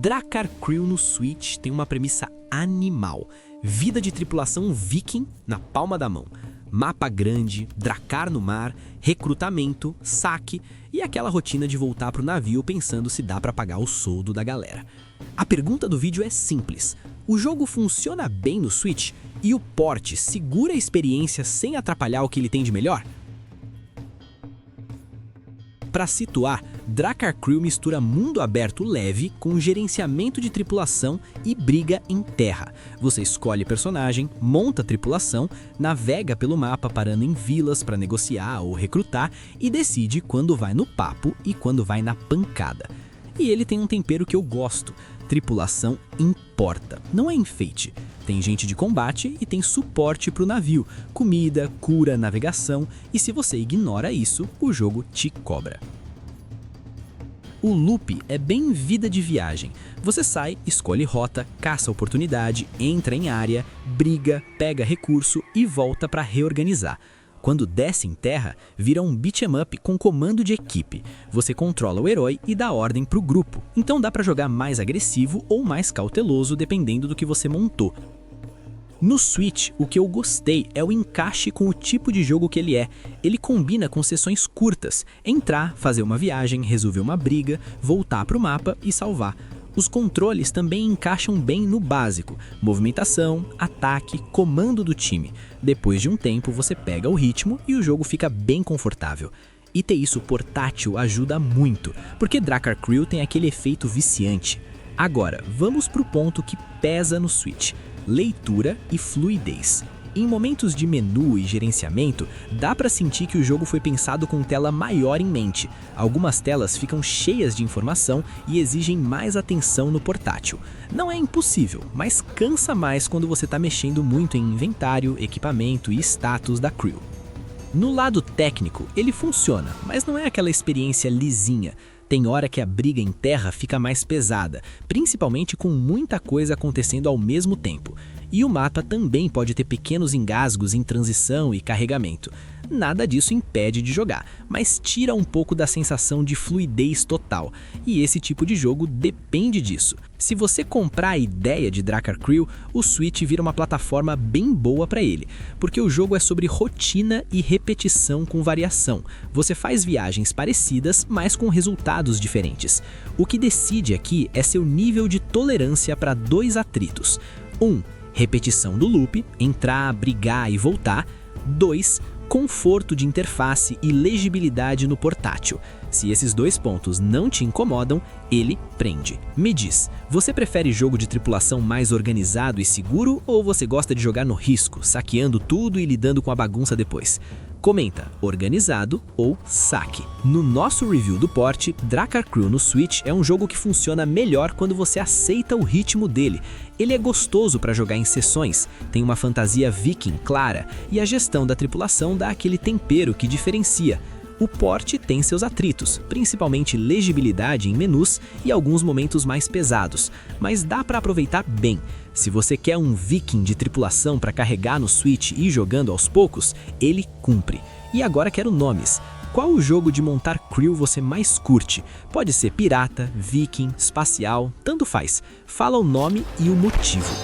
Drakkar Crew no Switch tem uma premissa animal. Vida de tripulação viking na palma da mão. Mapa grande, Drakkar no mar, recrutamento, saque e aquela rotina de voltar pro navio pensando se dá pra pagar o soldo da galera. A pergunta do vídeo é simples. O jogo funciona bem no Switch e o port segura a experiência sem atrapalhar o que ele tem de melhor? Para situar, Drakkar Crew mistura mundo aberto leve com gerenciamento de tripulação e briga em terra. Você escolhe personagem, monta a tripulação, navega pelo mapa parando em vilas para negociar ou recrutar e decide quando vai no papo e quando vai na pancada. E ele tem um tempero que eu gosto. Tripulação importa, não é enfeite. Tem gente de combate e tem suporte para o navio, comida, cura, navegação, e se você ignora isso, o jogo te cobra. O loop é bem vida de viagem. Você sai, escolhe rota, caça oportunidade, entra em área, briga, pega recurso e volta para reorganizar. Quando desce em terra, vira um beat'em up com comando de equipe. Você controla o herói e dá ordem para o grupo, então dá para jogar mais agressivo ou mais cauteloso dependendo do que você montou. No Switch, o que eu gostei é o encaixe com o tipo de jogo que ele é. Ele combina com sessões curtas, entrar, fazer uma viagem, resolver uma briga, voltar para o mapa e salvar. Os controles também encaixam bem no básico, movimentação, ataque, comando do time. Depois de um tempo você pega o ritmo e o jogo fica bem confortável. E ter isso portátil ajuda muito, porque Drakkar Crew tem aquele efeito viciante. Agora, vamos pro ponto que pesa no Switch: leitura e fluidez. Em momentos de menu e gerenciamento, dá para sentir que o jogo foi pensado com tela maior em mente. Algumas telas ficam cheias de informação e exigem mais atenção no portátil. Não é impossível, mas cansa mais quando você está mexendo muito em inventário, equipamento e status da crew. No lado técnico, ele funciona, mas não é aquela experiência lisinha. Tem hora que a briga em terra fica mais pesada, principalmente com muita coisa acontecendo ao mesmo tempo. E o mapa também pode ter pequenos engasgos em transição e carregamento. Nada disso impede de jogar, mas tira um pouco da sensação de fluidez total. E esse tipo de jogo depende disso. Se você comprar a ideia de Drakkar Crew, o Switch vira uma plataforma bem boa para ele, porque o jogo é sobre rotina e repetição com variação. Você faz viagens parecidas, mas com resultados diferentes. O que decide aqui é seu nível de tolerância para dois atritos. 1. Repetição do loop, entrar, brigar e voltar. 2. Conforto de interface e legibilidade no portátil. Se esses dois pontos não te incomodam, ele prende. Me diz, você prefere jogo de tripulação mais organizado e seguro ou você gosta de jogar no risco, saqueando tudo e lidando com a bagunça depois? Comenta, organizado ou saque. No nosso review do port, Drakkar Crew no Switch é um jogo que funciona melhor quando você aceita o ritmo dele. Ele é gostoso para jogar em sessões, tem uma fantasia viking clara e a gestão da tripulação dá aquele tempero que diferencia. O port tem seus atritos, principalmente legibilidade em menus e alguns momentos mais pesados, mas dá para aproveitar bem. Se você quer um viking de tripulação para carregar no Switch e ir jogando aos poucos, ele cumpre. E agora quero nomes. Qual o jogo de montar crew você mais curte? Pode ser pirata, viking, espacial, tanto faz. Fala o nome e o motivo.